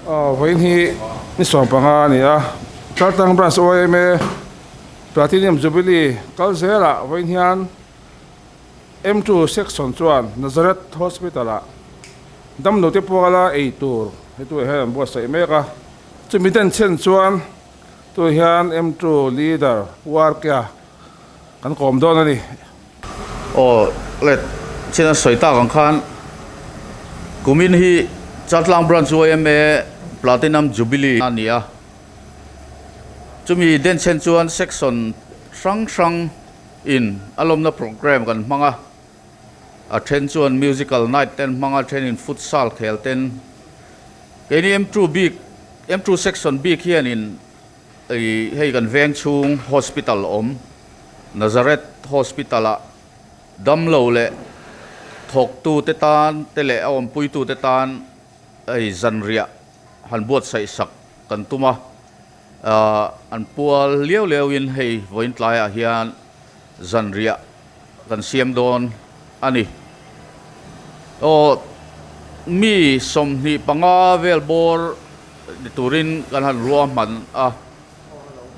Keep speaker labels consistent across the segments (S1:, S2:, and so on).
S1: Với hi ni sòng bằng à nè các tăng branch OMA Platinum Jubilee kal zela với hian M2 section chuan Nazareth Hospital a dam lo te pawala ei tur hetu he bo sai meka chumi den chen chuan tu hian M2 leader war kya kan kom don ani
S2: let chena soita kan khan kumin hi Chatlang branch OMA Platinum Jubilee ania chumi den chen chuan section sang in alumna program kan manga attend chuan musical night ten manga train in futsal khel ten keni M2 section big hian in hei kan veng chung hospital Nazareth Hospital a damlo le thok tu te tan te le awm pui tu te tan zanria han buat sai sak kan tuma an pual leo in hei voin tlai a hian zanria kan siam don ani mi som ni panga vel bor turin kan han ruam man a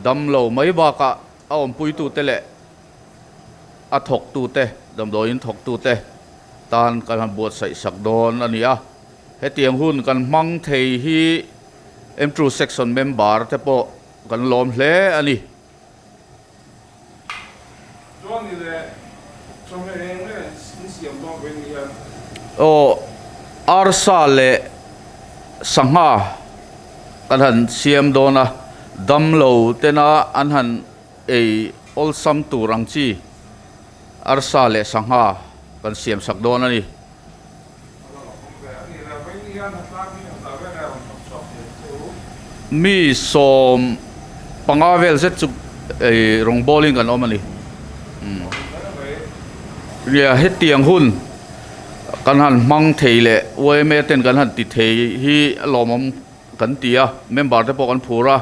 S2: damlo mai ba ka awm pui tu te le a thok tu te damlo in thok tu te tan kan han buat sai sak don ani a he tiang hun kan mang thei hi M2 section member te po kan lom hle ani
S1: chuan ni le trong he eng le ni siam don với hian
S2: arsa le sangha kan han siam dona damlo tena an han ol sam tu rang chi arsa le sangha kan siam sak don ani mi som pangavel zet chu rong bowling kan omani ria hetiang hun kan han mang theile OMA ten kan han ti thei hi lomom kan tia member te pok an phura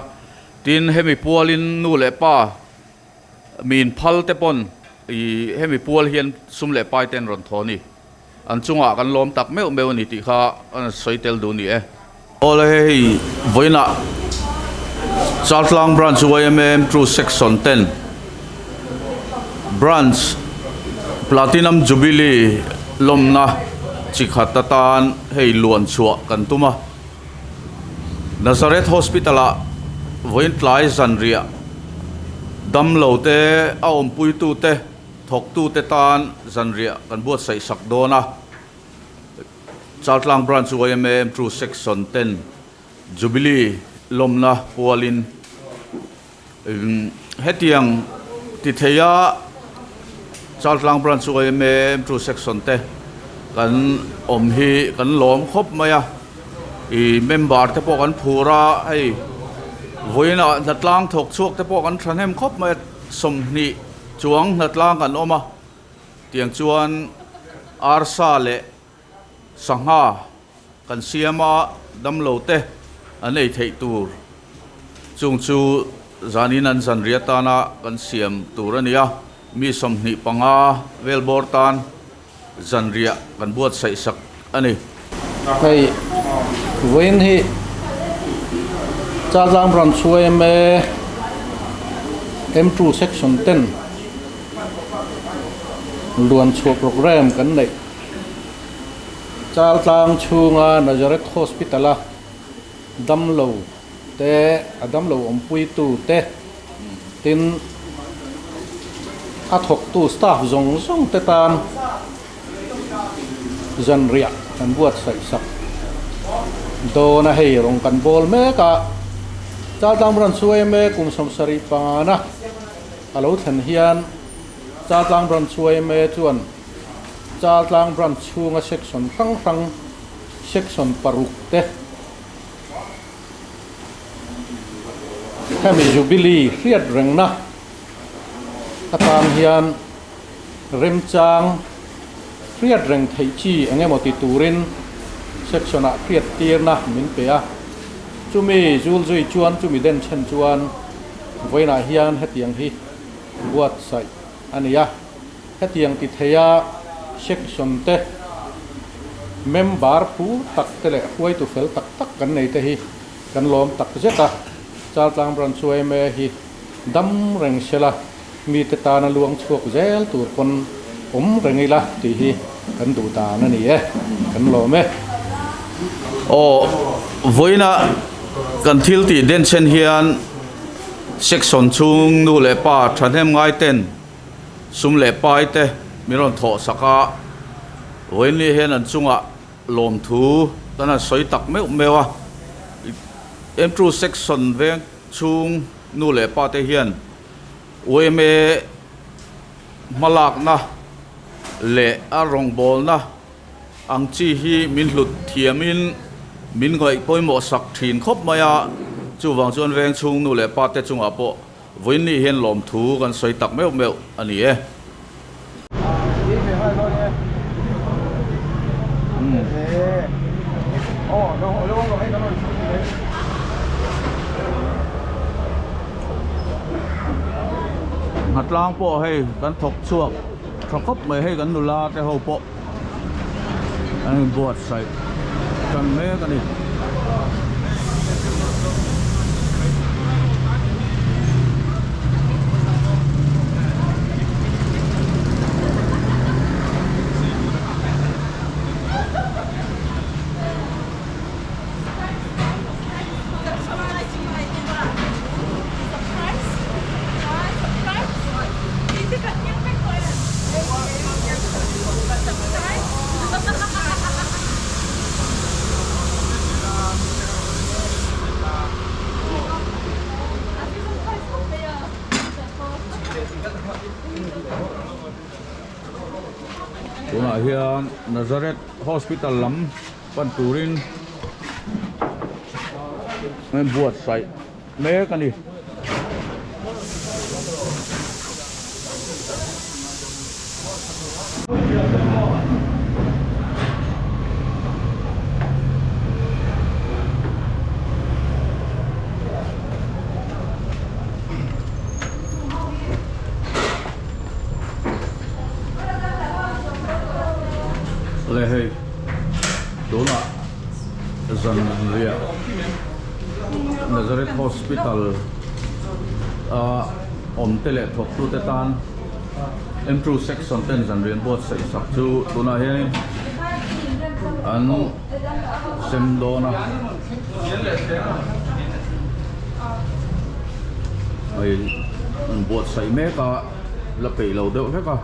S2: tin hemi pualin nu le pa min phal te pon hemi pual hian sum le pai ten ron thoni an chunga kan lom tak meu ni ti kha an soitel du ni ole hei voina Chatlang branch OMA through section 10 branch Platinum Jubilee lomna chikhatatan hei luan chua kan tuma Nazareth Hospital a voin tlai zanria damlo te awm pui tu te thok tu te tan zanria kan buat sai sak dona Chatlang branch OMA through section 10 Jubilee lomna pualin hetiang ti theya Chatlang branch OMA through section te kan hi kan lom khop maya member te pok an phura ai voina natlang thok chuak te pok an thanem khop mai somni chuang natlang kan oma tiang chuan arsa le sangha kan siama damlo te anei thei tur chung chu zanin an zan riatana kan siam turania mi somni panga velbortan zanria kan buat sai sak ani
S3: kai voin hi Chatlang branch OMA M2 section 10 luan chu program kan nei Chatlang chunga Nazareth Hospital a damlo te adamlo ompui tu te tin athok tu staff zong te tan zanria kan buat sai sak do na hei rong kan bol me ka Chatlang branch OMA kum somsari pangana alo than hian Chatlang branch OMA chuan Chatlang branch chunga section tang section paruk te hemi Jubilee riat rengna atang hian remchang riat reng thei chi angemoti turin section a riat tirna min pe a chumi zul zui chuan chumi den chen chuan voina hian hetiang hi buat sai ania hetiang ti theya section te member pu tak tele huai tu fel tak tak kan nei te hi kan lom tak zeta chal tlang bran chuai me hi dam reng sela mi te ta na luang chuak zel tur kon rengila ti hi kan du ta na ni e kan lom e
S2: voina kan thil ti den chen hian section chung nu le pa thanem ngai ten sum le pai te miron tho saka voini hen an chunga lom thu tana soi tak mewa em tru section veng chung nu le pa te hian oime malak na le arong bol na ang chi hi min hlut thiamin min ngoi poimo sak thin khop maya chu wang chuan veng chung nu le pa te chunga po voini hen lom thu kan soi tak meu ani eหัดล้างโปะให้กันถกช่วงถกคบไม่ให้กันนุลาแต่เขาโปะอันนี้บวชใส่กันแม่กันนี่ตัวเฮียนาซาเรตฮอสพิทอลล้ำปันตูรินมันบวชใส่แม่กันดิเลยให้ดูนะจันเรียนาซาเรตฮอสพิทอลอมเตเลทอกตูเตตันเอ็มทรูเซ็กซ์ซอนเทนจันเรียนบทใส่สักจูดูนะเฮ้อันเซมโดนะไอ้บทใส่แม่ก็ละปีเราเดียวแค่ก็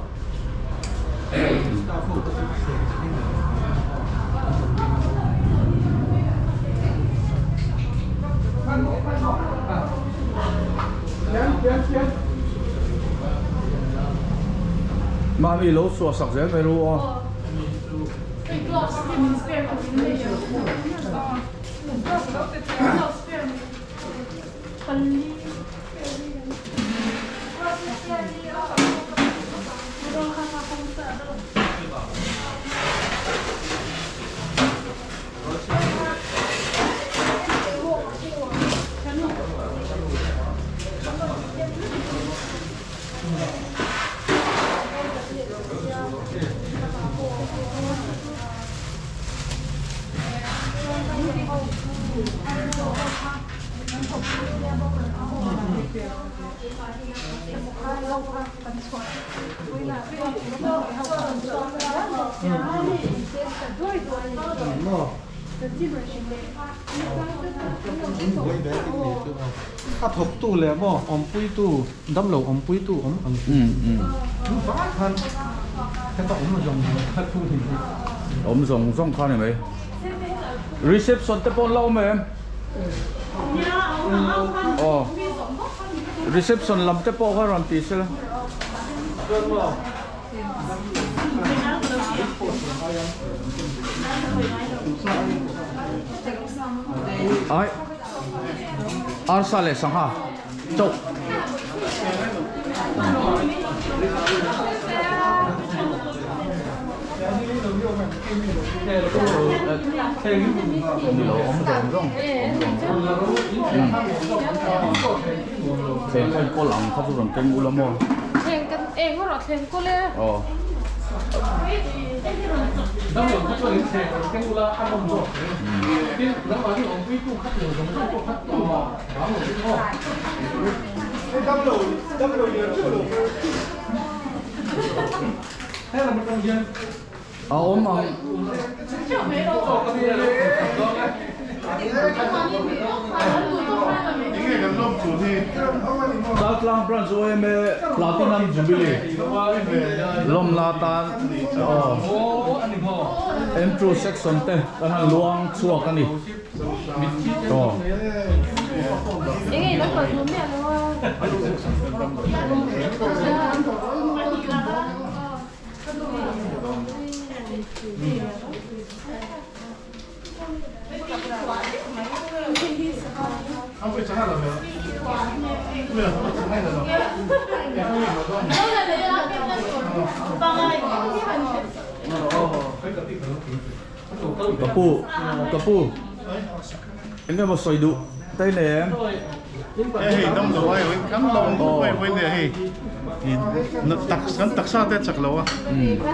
S2: มามีรถสัวสักเส้นไม่รู้อ่ะ
S3: ถ้าถกตู้แล้วบ่อมปุ้ยตู้ดำเหลาอมปุ้ยตู้อมอังฟ้าพันแค่ต้องอมมาจงถ้าตู้ถึง
S2: อมส่งข้าวหน่อยไหม reception เตปอนเล่าไหมอ๋อ reception ลำเตปอนเขารันตีใช่ไหมไอ้อาร์ซาเลสังหาจบนี่เราอมจงเทงคนก็หลังเขาสุดหลังเก่งอุลามอ
S4: เทงกันเองก็หรอเทงก็เลย
S2: อ๋อ
S3: Đang ở cái chỗ đến xe cái là ăn bông rồi. Cái nó nói thì ông quý cũng khắc nhiều giống như khắc to mà đó một cái thôi. Thế là một công dân.
S2: Ôm mà Southland Branch OM Platinum Jubilee Lom Latan Entry Section te kan luang chuak ani to
S4: Ini nó còn muốn mẹ nó.
S2: Kapu Ini mau soidu tay nè em
S5: Hey, đông đồ ai, cắm lông quay nè hey, thì nó tắc sát đấy chắc lâu à,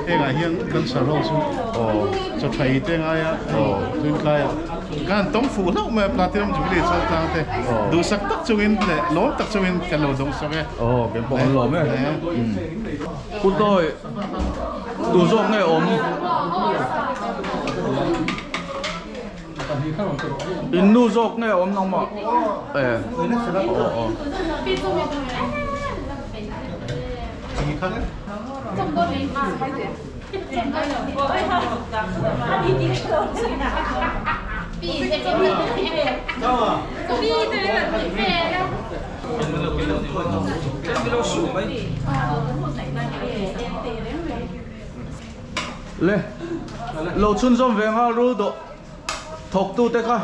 S5: hey là hiện gần sở lâu xuống, cho thấy tiếng ai á, tuyên khai à, cái tông phủ lâu mà platinum jubilee sao tăng thế, đủ sắc tắc chung in để lỗ tắc chung in cái lỗ đông sao cái,
S2: cái bọn lỗ ấy cút tôi đủ rộng này ốm in nu rộng này ốm nong mà
S4: Trong tôi mình mà phải thế. Trong tôi là ôi không. Đi đi rồi. Bị cái gì vậy? Có đi tới là bị về đâu.
S2: lên lô chun som về ha ru độ thọc tu te ka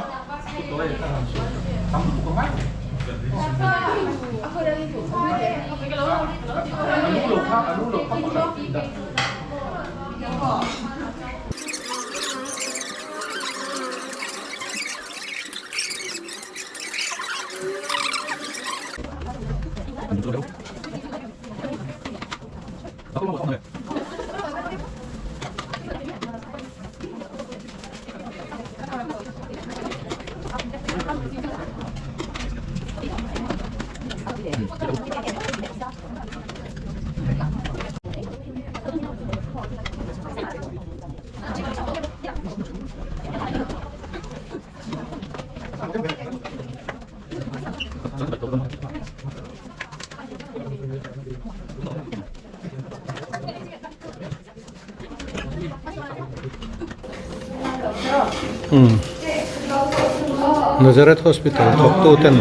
S3: Nazareth Hospital thok tu ten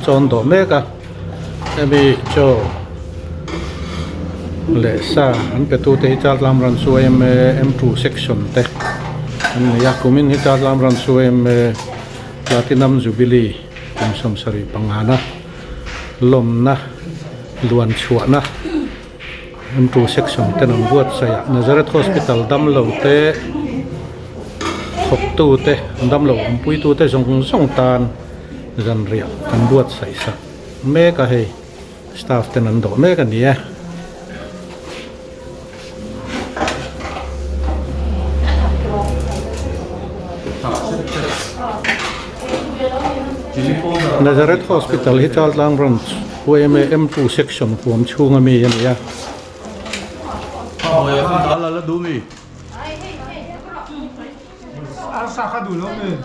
S3: chon do meka emi cho le sa an pe tu te chal lam ran su M2 section te an ya kumin hi chal lam ran su platinum jubilee kum som sari pangana lom na luan chua na M2 section ten an buat sa ya Nazareth Hospital dam lo te học tu te đâm lỗ pui tu te giống giống tan dần riệp ăn buốt xảy ra mẹ cả hay staff tên ăn đổ mẹ cả nia Nazareth Hospital hi chal lang branch M2 section kuam chunga mi yan ya
S2: là đúng mi
S5: Saka dulu nih.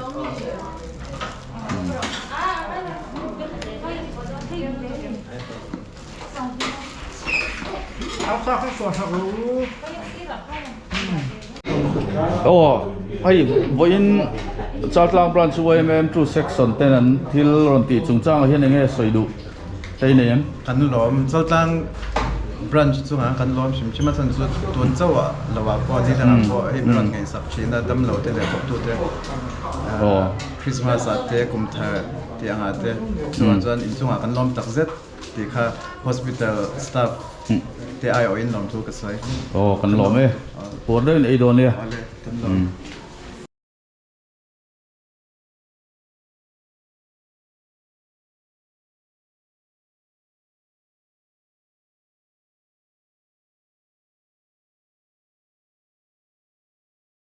S5: Saka suara dulu.
S2: ai voin Southland Branch M2 section tên thil ron ti chung chang hian enge soidu tay ne em
S6: kan lom Southland branch chunga kan lom sim chima chan chu tun chawa lawa ko ni thang ko hi bran ngai sak china dam lo te le ko tu te Christmas ate kum tha ti anga te chuan in chunga kan lom tak zet ti kha hospital staff te ai o in lom thu ka sai
S2: kan lom e por den ei don ne
S6: ale kan lom